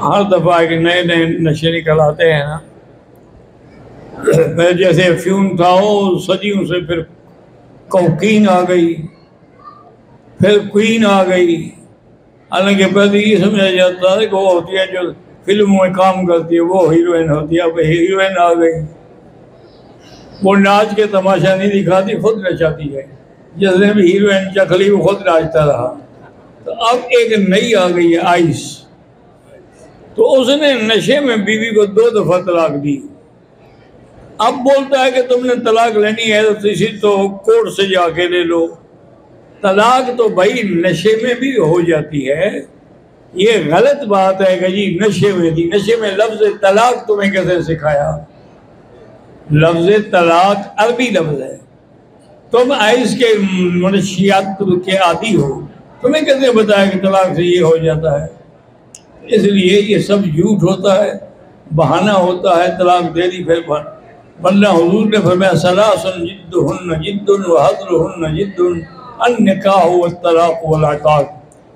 ہر دفعہ کہ نئے نئے نشے نکل آتے ہیں نا، پھر جیسے افیون تھا وہ صدیوں سے، پھر کوکین آ گئی، پھر کوئین آ گئی۔ حالانکہ پہلے یہ سمجھا جاتا ہے کہ وہ ہوتی ہے جو فلموں میں کام کرتی ہے، وہ ہیروئن ہوتی ہے۔ اب ہیروئن آ گئی، وہ ناچ کے تماشا نہیں دکھاتی، خود نچاتی ہے۔ جس نے بھی ہیروئن چکھ لی وہ خود ناچتا رہا۔ تو اب ایک نئی آ گئی ہے آئس، تو اس نے نشے میں بیوی کو 2 دفعہ طلاق دی۔ اب بولتا ہے کہ تم نے طلاق لینی ہے تو اسی تو کورٹ سے جا کے لے لو۔ طلاق تو بھائی نشے میں بھی ہو جاتی ہے۔ یہ غلط بات ہے کہ جی نشے میں دی۔ نشے میں لفظ طلاق تمہیں کیسے سکھایا؟ لفظ طلاق عربی لفظ ہے۔ تم آئس کے منشیات کے عادی ہو، تمہیں کیسے بتایا کہ طلاق سے یہ ہو جاتا ہے؟ اس لیے یہ سب جھوٹ ہوتا ہے، بہانہ ہوتا ہے۔ طلاق دے دی پھر ورنہ حضور نے فرمایا ثلاث جدہن جد وحضرہن جد النکاح والطلاق والعتاق،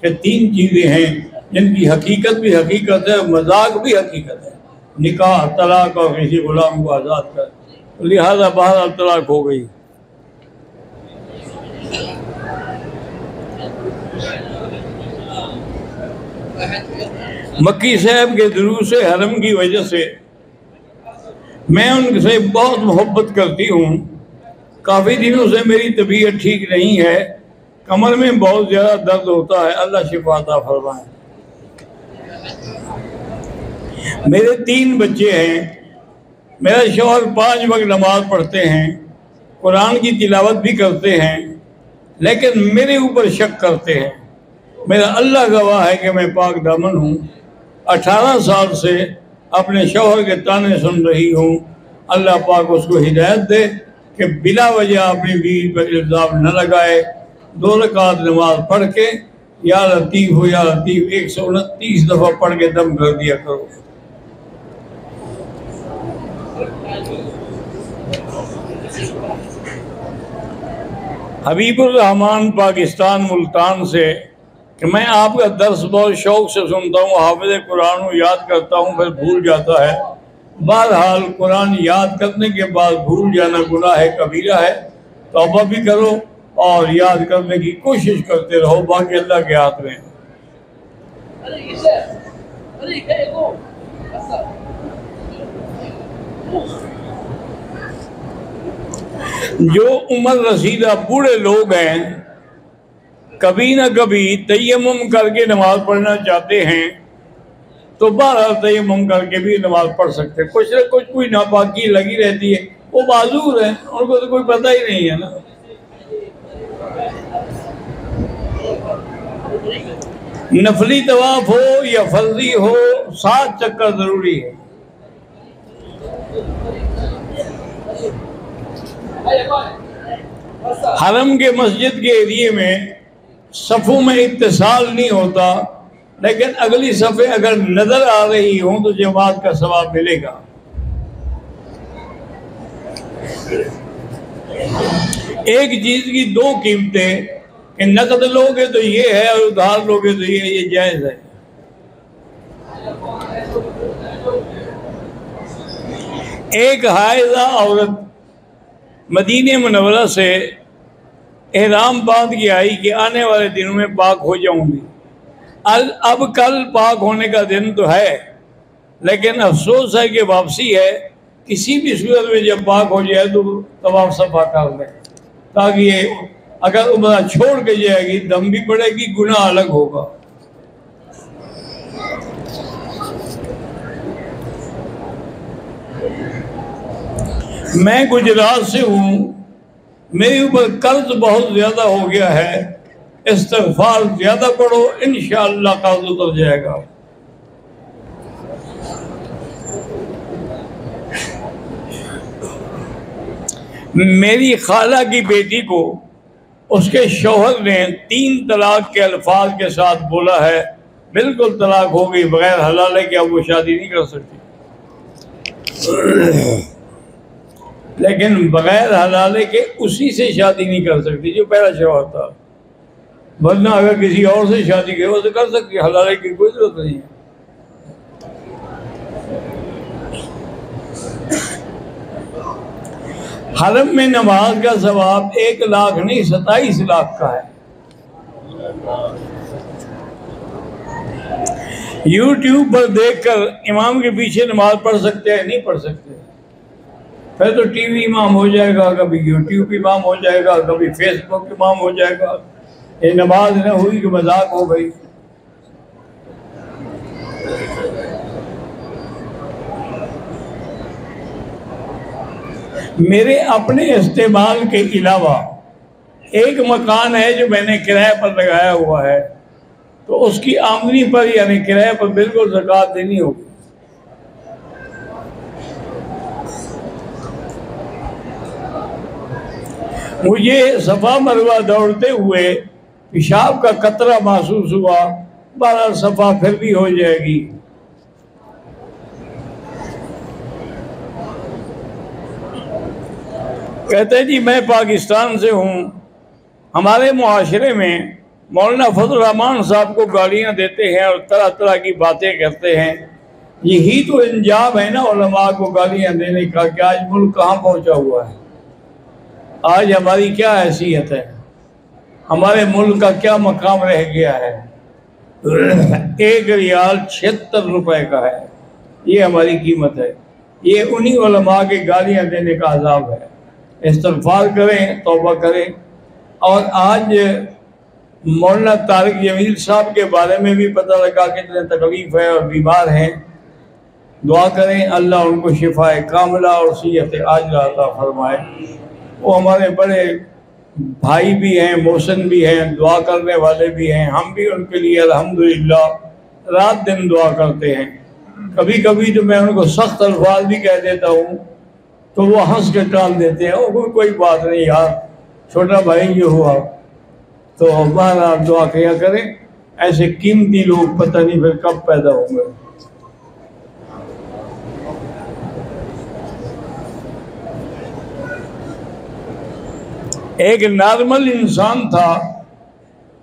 کہ 3 چیزیں ہیں جن کی حقیقت بھی حقیقت ہے، مذاق بھی حقیقت ہے: نکاح، طلاق اور کسی غلام کو آزاد کر۔ لہذا بہرحال طلاق ہو گئی۔ مکی صاحب کے دروس حرم کی وجہ سے میں ان سے بہت محبت کرتی ہوں۔ کافی دنوں سے میری طبیعت ٹھیک نہیں ہے، کمر میں بہت زیادہ درد ہوتا ہے، اللہ شفا عطا فرمائے۔ میرے 3 بچے ہیں، میرا شوہر 5 وقت نماز پڑھتے ہیں، قرآن کی تلاوت بھی کرتے ہیں، لیکن میرے اوپر شک کرتے ہیں۔ میرا اللہ گواہ ہے کہ میں پاک دامن ہوں۔ 18 سال سے اپنے شوہر کے طعنے سن رہی ہوں۔ اللہ پاک اس کو ہدایت دے کہ بلا وجہ اپنی بیوی پر الزام نہ لگائے۔ 2 رکعت نماز پڑھ کے یا لطیف ہو یا لطیف 129 دفعہ پڑھ کے دم کر دیا کرو۔ حبیب الرحمان پاکستان ملتان سے کہ میں آپ کا درس بہت شوق سے سنتا ہوں، حافظ قرآن ہوں، یاد کرتا ہوں پھر بھول جاتا ہے۔ بہرحال قرآن یاد کرنے کے بعد بھول جانا گناہ کبیرہ ہے، توبہ بھی کرو اور یاد کرنے کی کوشش کرتے رہو، باقی اللہ کے ہاتھ میں ہے۔ جو عمر رسیدہ بوڑھے لوگ ہیں، کبھی نہ کبھی تیمم کر کے نماز پڑھنا چاہتے ہیں تو بہرحال تیمم کر کے بھی نماز پڑھ سکتے۔ کچھ نہ کچھ کوئی ناپاکی لگی رہتی ہے، وہ معذور ہیں، ان کو تو کوئی پتہ ہی نہیں ہے نا۔ نفلی طواف ہو یا فرضی ہو، 7 چکر ضروری ہے۔ حرم کے مسجد کے ایریے میں صفوں میں اتصال نہیں ہوتا، لیکن اگلی صفیں اگر نظر آ رہی ہوں تو جماعت کا ثواب ملے گا۔ ایک چیز کی 2 قیمتیں، کہ نقد لوگے تو یہ ہے اور ادھار لوگے تو یہ جائز ہے۔ ایک حائضہ عورت مدینہ منورہ سے احرام باندھ کے آئی کہ آنے والے دنوں میں پاک ہو جاؤں گی۔ اب کل پاک ہونے کا دن تو ہے، لیکن افسوس ہے کہ واپسی ہے۔ کسی بھی صورت میں جب پاک ہو جائے تو طواف صفا کر لیں، تاکہ یہ اگر عمرہ چھوڑ کے جائے گی دم بھی پڑے گی، گناہ الگ ہوگا۔ میں گجرات سے ہوں، میرے اوپر قرض بہت زیادہ ہو گیا ہے، استغفار زیادہ پڑھو، انشاءاللہ قرض اتر جائے گا۔ میری خالہ کی بیٹی کو اس کے شوہر نے 3 طلاق کے الفاظ کے ساتھ بولا ہے، بالکل طلاق ہو گئی، بغیر حلالے کے اب وہ شادی نہیں کر سکتی۔ لیکن بغیر حلالے کے اسی سے شادی نہیں کر سکتی جو پہلا شوہر تھا، ورنہ اگر کسی اور سے شادی کرے وہ تو کر سکتی، حلالے کی کوئی ضرورت نہیں ہے۔ حرم میں نماز کا ثواب 1,00,000 نہیں 27 لاکھ کا ہے۔ یوٹیوب پر دیکھ کر امام کے پیچھے نماز پڑھ سکتے ہیں؟ نہیں پڑھ سکتے۔ پھر تو ٹی وی امام ہو جائے گا، کبھی یوٹیوب امام ہو جائے گا، کبھی فیس بک امام ہو جائے گا۔ یہ نماز نہ ہوئی کہ مذاق ہو گئی۔ میرے اپنے استعمال کے علاوہ ایک مکان ہے جو میں نے کرائے پر لگایا ہوا ہے، تو اس کی آمدنی پر یعنی کرائے پر بالکل زکوٰۃ دینی ہوگی۔ مجھے صفا مروہ دوڑتے ہوئے پیشاب کا قطرہ محسوس ہوا، بہرحال صفا پھر بھی ہو جائے گی۔ کہتے ہیں جی میں پاکستان سے ہوں، ہمارے معاشرے میں مولانا فضل الرحمان صاحب کو گالیاں دیتے ہیں اور طرح طرح کی باتیں کرتے ہیں۔ یہی تو انجام ہے نا علماء کو گالیاں دینے کا، کہ آج ملک کہاں پہنچا ہوا ہے، آج ہماری کیا حیثیت ہے، ہمارے ملک کا کیا مقام رہ گیا ہے۔ 1 ریال 76 روپے کا ہے، یہ ہماری قیمت ہے۔ یہ انہی علماء کے گالیاں دینے کا عذاب ہے۔ استغفار کریں، توبہ کریں۔ اور آج مولانا طارق جمیل صاحب کے بارے میں بھی پتہ لگا کہ اتنے تکلیف ہے اور بیمار ہیں۔ دعا کریں اللہ ان کو شفاء کاملہ اور صحت عاجلہ عطا فرمائے۔ وہ ہمارے بڑے بھائی بھی ہیں، محسن بھی ہیں، دعا کرنے والے بھی ہیں۔ ہم بھی ان کے لیے الحمدللہ رات دن دعا کرتے ہیں۔ کبھی کبھی تو میں ان کو سخت الفاظ بھی کہہ دیتا ہوں تو وہ ہنس کے ٹال دیتے ہیں، وہ کوئی بات نہیں یار، چھوٹا بھائی جو ہوا۔ تو بہرحال دعا کیا کریں، ایسے قیمتی لوگ پتہ نہیں پھر کب پیدا ہوں گے۔ ایک نارمل انسان تھا،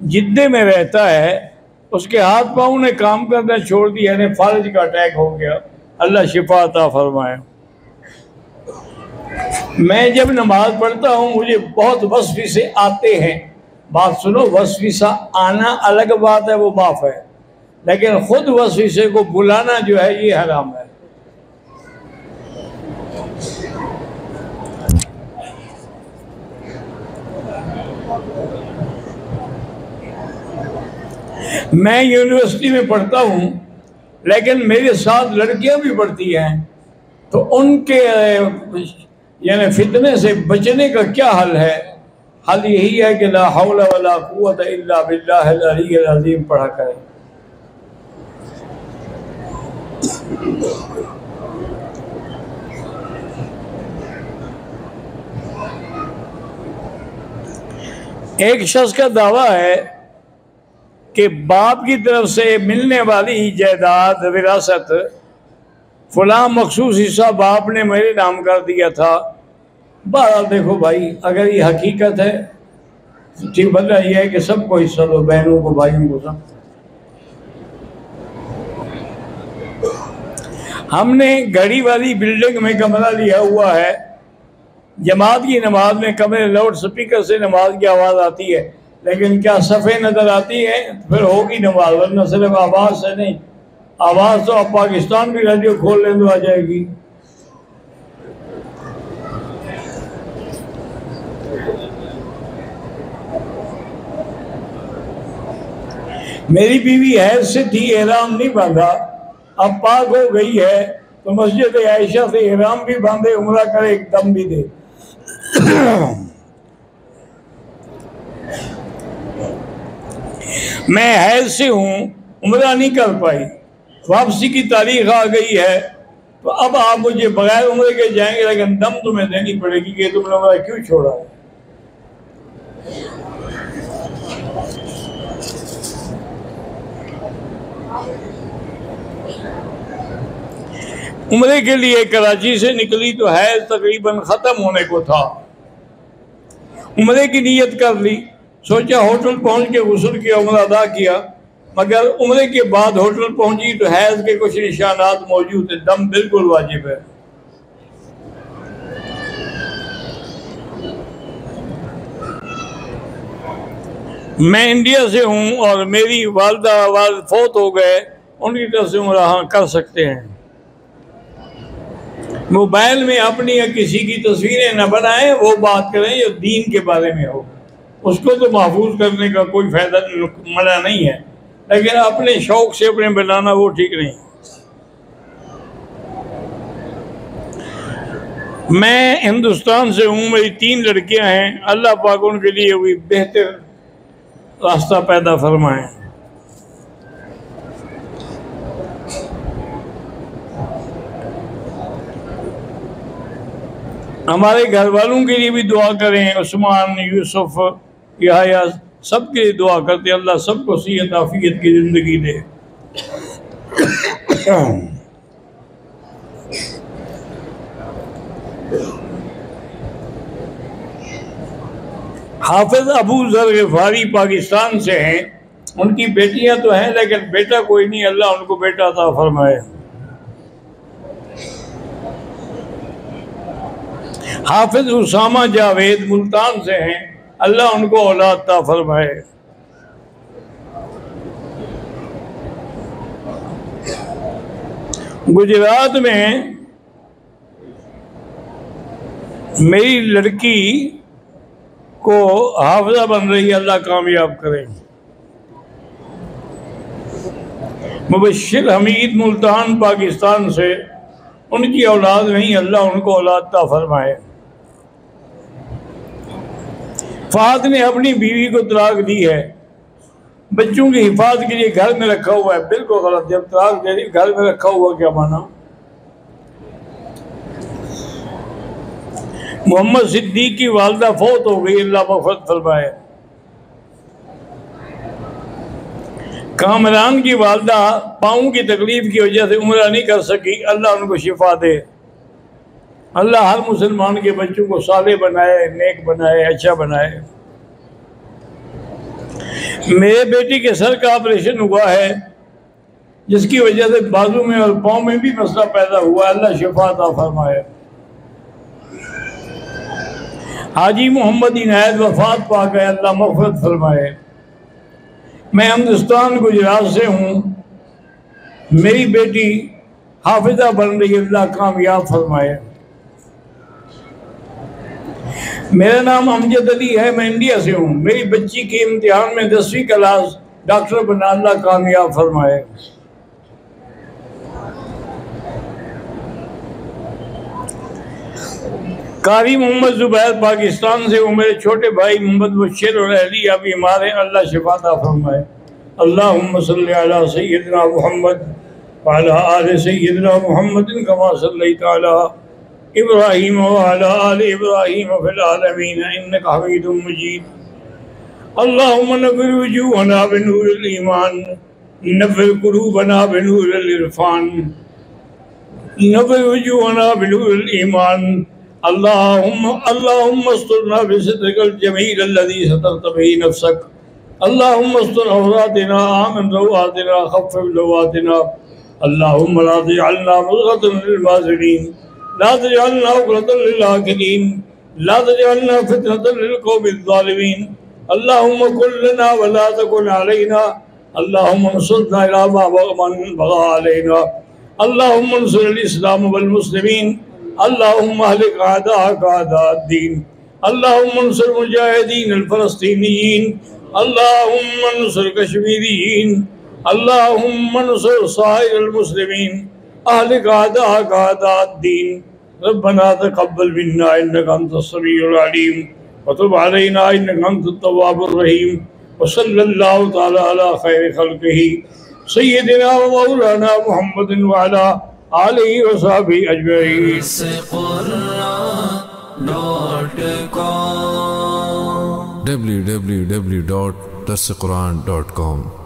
جدے میں رہتا ہے، اس کے ہاتھ پاؤں نے کام کرنا چھوڑ دیا، یعنی فالج کا اٹیک ہو گیا، اللہ شفا عطا فرمائے۔ میں جب نماز پڑھتا ہوں مجھے بہت وسوسے آتے ہیں۔ بات سنو، وسوسہ آنا الگ بات ہے، وہ معاف ہے، لیکن خود وسوسے کو بلانا جو ہے یہ حرام ہے۔ میں یونیورسٹی میں پڑھتا ہوں، لیکن میرے ساتھ لڑکیاں بھی پڑھتی ہیں، تو ان کے یعنی فتنے سے بچنے کا کیا حل ہے؟ حل یہی ہے کہ لا حول ولا قوت الا باللہ العلی العظیم پڑھا کریں۔ ایک شخص کا دعویٰ ہے کہ باپ کی طرف سے ملنے والی جائیداد وراثت فلاں مخصوص حصہ باپ نے میرے نام کر دیا تھا۔ بہرحال دیکھو بھائی، اگر یہ حقیقت ہے ٹھیک، بدلہ یہ ہے کہ سب کو حصہ دو، بہنوں کو، بھائیوں کو، سب۔ ہم نے گھڑی والی بلڈنگ میں کمرہ لیا ہوا ہے، جماعت کی نماز میں کمرے لاؤڈ سپیکر سے نماز کی آواز آتی ہے، لیکن کیا صفیں نظر آتی ہیں؟ پھر ہوگی نماز، ورنہ صرف آواز سے نہیں۔ آواز تو اب پاکستان بھی ریڈیو کھول لیں تو آ جائے گی۔ میری بیوی حیض سے تھی، احرام نہیں باندھا، اب پاک ہو گئی ہے تو مسجد عائشہ سے احرام بھی باندھے، عمرہ کرے، ایک دم بھی دے۔ میں حیض سے ہوں، عمرہ نہیں کر پائی، واپسی کی تاریخ آ گئی ہے، تو اب آپ مجھے بغیر عمرے کے جائیں گے، لیکن دم تمہیں دینی پڑے گی کہ تم نے عمرہ کیوں چھوڑا ہے۔ عمرے کے لیے کراچی سے نکلی تو حیض تقریباً ختم ہونے کو تھا، عمرے کی نیت کر لی، سوچا ہوٹل پہنچ کے غسل کیا، عمرہ ادا کیا، مگر عمرے کے بعد ہوٹل پہنچی تو حیض کے کچھ نشانات موجود تھے، دم بالکل واجب ہے۔ میں انڈیا سے ہوں اور میری والدہ والد فوت ہو گئے، ان کی طرف سے عمرہ ہاں کر سکتے ہیں۔ موبائل میں اپنی یا کسی کی تصویریں نہ بنائیں، وہ بات کریں جو دین کے بارے میں ہو، اس کو تو محفوظ کرنے کا کوئی فائدہ منع نہیں ہے، لیکن اپنے شوق سے اپنے بنانا وہ ٹھیک نہیں۔ میں ہندوستان سے ہوں، میری 3 لڑکیاں ہیں، اللہ پاک ان کے لیے کوئی بہتر راستہ پیدا فرمائیں۔ ہمارے گھر والوں کے لیے بھی دعا کریں، عثمان، یوسف، یحییٰ، سب کے لیے دعا کرتے ہیں اللہ سب کو صحت عافیت کی زندگی دے۔ حافظ ابو ذر غفاری پاکستان سے ہیں، ان کی بیٹیاں تو ہیں لیکن بیٹا کوئی نہیں، اللہ ان کو بیٹا عطا فرمائے۔ حافظ اسامہ جاوید ملتان سے ہیں، اللہ ان کو اولاد عطا فرمائے۔ گجرات میں میری لڑکی کو حافظہ بن رہی ہے، اللہ کامیاب کرے۔ مبشر حمید ملتان پاکستان سے، ان کی اولاد نہیں، اللہ ان کو اولاد عطا فرمائے۔ فہد نے اپنی بیوی کو طلاق دی ہے، بچوں کی حفاظت کے لیے گھر میں رکھا ہوا ہے، بالکل غلط۔ جب طلاق دے دی گھر میں رکھا ہوا کیا مانا؟ محمد صدیق کی والدہ فوت ہو گئی، اللہ مغفرت فرمائے۔ کامران کی والدہ پاؤں کی تکلیف کی وجہ سے عمرہ نہیں کر سکی، اللہ ان کو شفا دے۔ اللہ ہر مسلمان کے بچوں کو صالح بنائے، نیک بنائے، اچھا بنائے۔ میرے بیٹی کے سر کا آپریشن ہوا ہے، جس کی وجہ سے بازو میں اور پاؤں میں بھی مسئلہ پیدا ہوا، اللہ شفا عطا فرمائے۔ حاجی محمد عنایت وفات پا گئے، اللہ مغفرت فرمائے۔ میں ہندوستان گجرات سے ہوں، میری بیٹی حافظہ بن رہی، اللہ کامیاب فرمائے۔ میرا نام امجد علی ہے، میں انڈیا سے ہوں، میری بچی کی امتحان میں 10ویں کلاس، ڈاکٹر بنا، اللہ کامیاب فرمائے۔ قاری محمد زبیر پاکستان سے ہوں، میرے چھوٹے بھائی محمد بشیر اور اہلیہ بیمار ہیں، اللہ شفا عطا فرمائے۔ اللہم صلی علی سیدنا محمد وعلی آل سیدنا محمد کما صلیت علی ابراہیم وعلی آل ابراہیم فی العالمین انک حمید مجید۔ اللہم نور وجوہنا بنور الایمان، نور قلوبنا بنور العرفان، نور وجوہنا بنور الایمان۔ اللہم استرنا بسترک الجمیل الذی سترت به نفسک، اللہم استر عوراتنا، آمن رواتنا، خفف لواتنا، اللہم لا تجعلنا مضغة للمازلین، لا تجعلنا عقدة للآکلین، لا تجعلنا فتنة للقوم الظالمین۔ اللہم کن لنا ولا تکن علینا، اللہم انصرنا الی من بغى علینا، اللہم انصر الاسلام والمسلمین، اللہم اہلک اعداءک اعداء الدین، اللہم انصر مجاہدین الفلسطینیین، اللہم انصر کشمیریین، اللہم انصر سائر المسلمین، اہلک اعداءک اعداء الدین۔ ربنا تقبل منا انک انت السمیع العلیم وتب علینا انک انت التواب الرحیم، وصلی اللہ تعالی علی خیر خلقہ سیدنا و مولانا محمد وعلی آلہ وصحبہ اجمعین۔ www.darsequran.com